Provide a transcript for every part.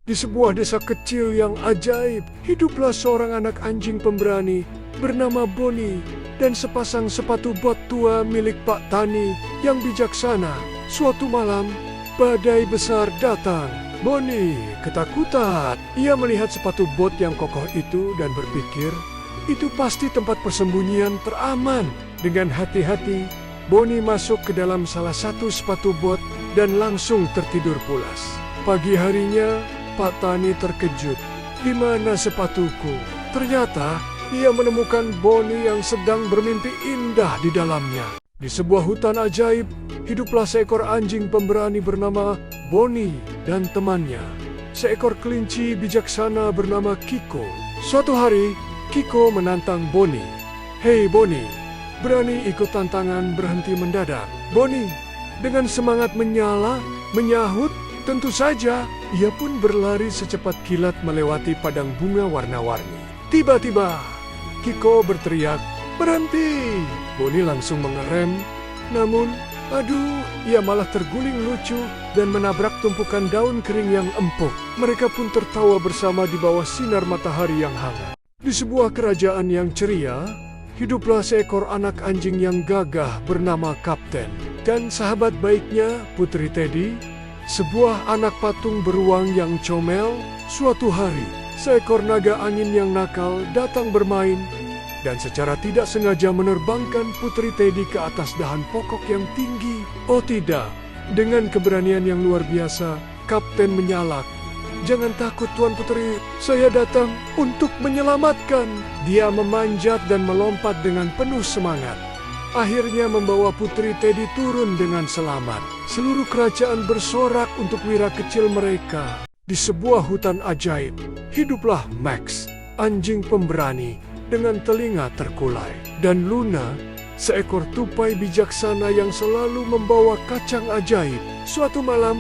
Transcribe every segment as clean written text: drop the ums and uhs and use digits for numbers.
Di sebuah desa kecil yang ajaib, hiduplah seorang anak anjing pemberani bernama Boni dan sepasang sepatu bot tua milik Pak Tani yang bijaksana. Suatu malam, badai besar datang. Boni ketakutan. Ia melihat sepatu bot yang kokoh itu dan berpikir, itu pasti tempat persembunyian teraman. Dengan hati-hati, Boni masuk ke dalam salah satu sepatu bot dan langsung tertidur pulas. Pagi harinya, Pak Tani terkejut. Di mana sepatuku? Ternyata ia menemukan Boni yang sedang bermimpi indah di dalamnya. Di sebuah hutan ajaib, hiduplah seekor anjing pemberani bernama Boni dan temannya. Seekor kelinci bijaksana bernama Kiko. Suatu hari, Kiko menantang Boni. "Hei Boni, berani ikut tantangan berhenti mendadak?" Boni dengan semangat menyala, menyahut, "Tentu saja." Ia pun berlari secepat kilat melewati padang bunga warna-warni. Tiba-tiba, Kiko berteriak, "Berhenti!" Boni langsung mengerem, namun, ia malah terguling lucu dan menabrak tumpukan daun kering yang empuk. Mereka pun tertawa bersama di bawah sinar matahari yang hangat. Di sebuah kerajaan yang ceria, hiduplah seekor anak anjing yang gagah bernama Kapten dan sahabat baiknya Putri Teddy, sebuah anak patung beruang yang comel. Suatu hari, seekor naga angin yang nakal datang bermain dan secara tidak sengaja menerbangkan Putri Teddy ke atas dahan pokok yang tinggi. Oh tidak, dengan keberanian yang luar biasa, Kapten menyalak. "Jangan takut Tuan Putri, saya datang untuk menyelamatkan." Dia memanjat dan melompat dengan penuh semangat. Akhirnya membawa Putri Teddy turun dengan selamat. Seluruh kerajaan bersorak untuk wira kecil mereka. Di sebuah hutan ajaib, hiduplah Max, anjing pemberani dengan telinga terkulai. Dan Luna, seekor tupai bijaksana yang selalu membawa kacang ajaib. Suatu malam,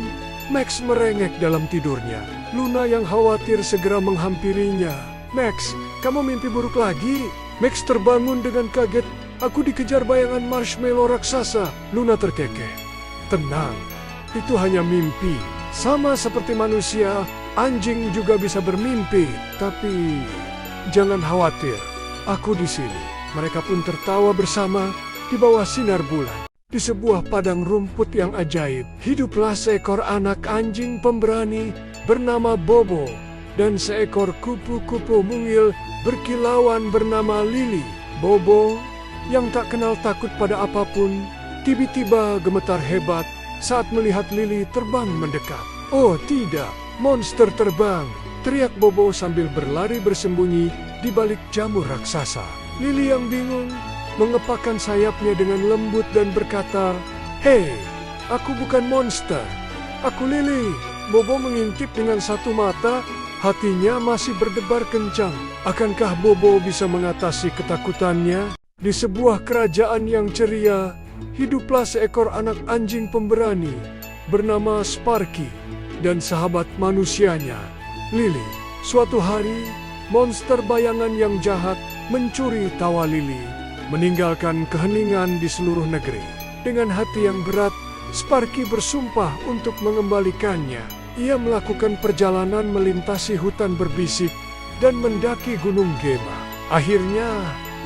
Max merengek dalam tidurnya. Luna yang khawatir segera menghampirinya. "Max, kamu mimpi buruk lagi?" Max terbangun dengan kaget. "Aku dikejar bayangan marshmallow raksasa." Luna terkekeh. "Tenang, itu hanya mimpi. Sama seperti manusia, anjing juga bisa bermimpi. Tapi jangan khawatir, aku di sini." Mereka pun tertawa bersama di bawah sinar bulan. Di sebuah padang rumput yang ajaib, hiduplah seekor anak anjing pemberani bernama Bobo dan seekor kupu-kupu mungil berkilauan bernama Lily. Bobo yang tak kenal takut pada apapun, tiba-tiba gemetar hebat saat melihat Lily terbang mendekat. "Oh tidak, monster terbang!" teriak Bobo sambil berlari bersembunyi di balik jamur raksasa. Lily yang bingung mengepakkan sayapnya dengan lembut dan berkata, "Hei, aku bukan monster. Aku Lily." Bobo mengintip dengan satu mata, hatinya masih berdebar kencang. Akankah Bobo bisa mengatasi ketakutannya? Di sebuah kerajaan yang ceria, hiduplah seekor anak anjing pemberani bernama Sparky dan sahabat manusianya, Lily. Suatu hari, monster bayangan yang jahat mencuri tawa Lily, meninggalkan keheningan di seluruh negeri. Dengan hati yang berat, Sparky bersumpah untuk mengembalikannya. Ia melakukan perjalanan melintasi hutan berbisik dan mendaki Gunung Gema. Akhirnya,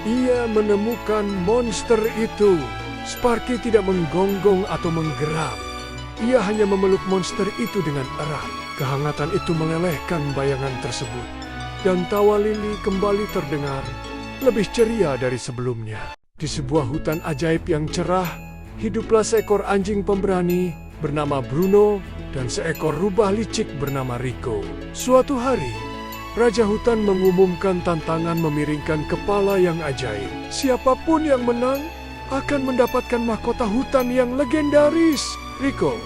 ia menemukan monster itu. Sparky tidak menggonggong atau menggeram. Ia hanya memeluk monster itu dengan erat. Kehangatan itu melelehkan bayangan tersebut. Dan tawa Lily kembali terdengar lebih ceria dari sebelumnya. Di sebuah hutan ajaib yang cerah, hiduplah seekor anjing pemberani bernama Bruno dan seekor rubah licik bernama Rico. Suatu hari, Raja Hutan mengumumkan tantangan memiringkan kepala yang ajaib. Siapapun yang menang akan mendapatkan mahkota hutan yang legendaris. Rico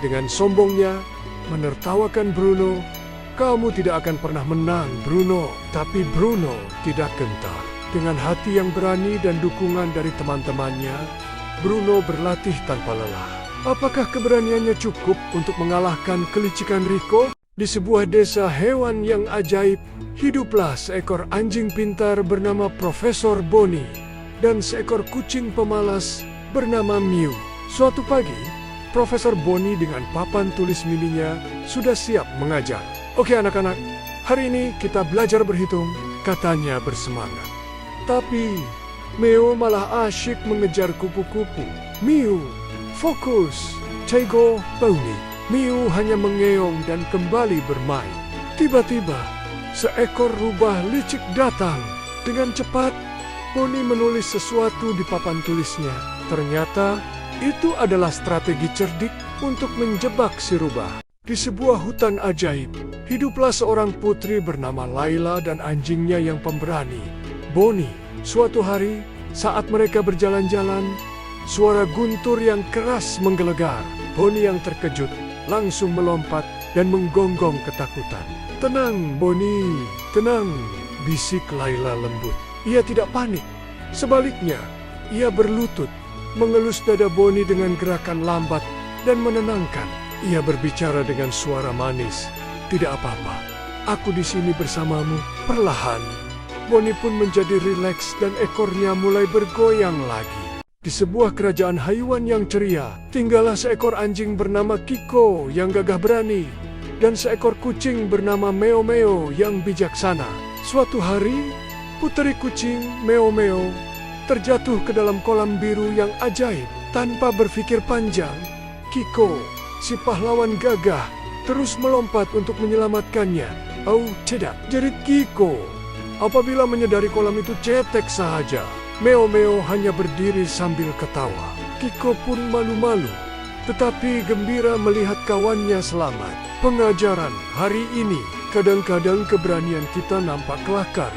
dengan sombongnya menertawakan Bruno. "Kamu tidak akan pernah menang, Bruno." Tapi Bruno tidak gentar. Dengan hati yang berani dan dukungan dari teman-temannya, Bruno berlatih tanpa lelah. Apakah keberaniannya cukup untuk mengalahkan kelicikan Rico? Di sebuah desa hewan yang ajaib, hiduplah seekor anjing pintar bernama Profesor Boni dan seekor kucing pemalas bernama Mew. Suatu pagi, Profesor Boni dengan papan tulis mininya sudah siap mengajar. Oke anak-anak, hari ini kita belajar berhitung, katanya bersemangat. Tapi, Meo malah asyik mengejar kupu-kupu. Miu, fokus. Tego, Boni. Miu hanya mengeong dan kembali bermain. Tiba-tiba, seekor rubah licik datang. Dengan cepat, Boni menulis sesuatu di papan tulisnya. Ternyata, itu adalah strategi cerdik untuk menjebak si rubah. Di sebuah hutan ajaib, hiduplah seorang putri bernama Laila dan anjingnya yang pemberani, Boni. Suatu hari, saat mereka berjalan-jalan, suara guntur yang keras menggelegar. Boni yang terkejut langsung melompat dan menggonggong ketakutan. "Tenang, Boni, tenang," bisik Laila lembut. Ia tidak panik. Sebaliknya, ia berlutut, mengelus dada Boni dengan gerakan lambat dan menenangkan. Ia berbicara dengan suara manis. "Tidak apa-apa, aku di sini bersamamu." Perlahan, Boni pun menjadi rileks dan ekornya mulai bergoyang lagi. Di sebuah kerajaan haiwan yang ceria, tinggallah seekor anjing bernama Kiko yang gagah berani, dan seekor kucing bernama Meo Meo yang bijaksana. Suatu hari, putri kucing Meo Meo terjatuh ke dalam kolam biru yang ajaib. Tanpa berpikir panjang, Kiko, si pahlawan gagah, terus melompat untuk menyelamatkannya. "Oh tidak," jerit Kiko. Apabila menyadari kolam itu cetek saja, Meo Meo hanya berdiri sambil ketawa. Kiko pun malu-malu, tetapi gembira melihat kawannya selamat. Pengajaran hari ini, kadang-kadang keberanian kita nampak kelakar.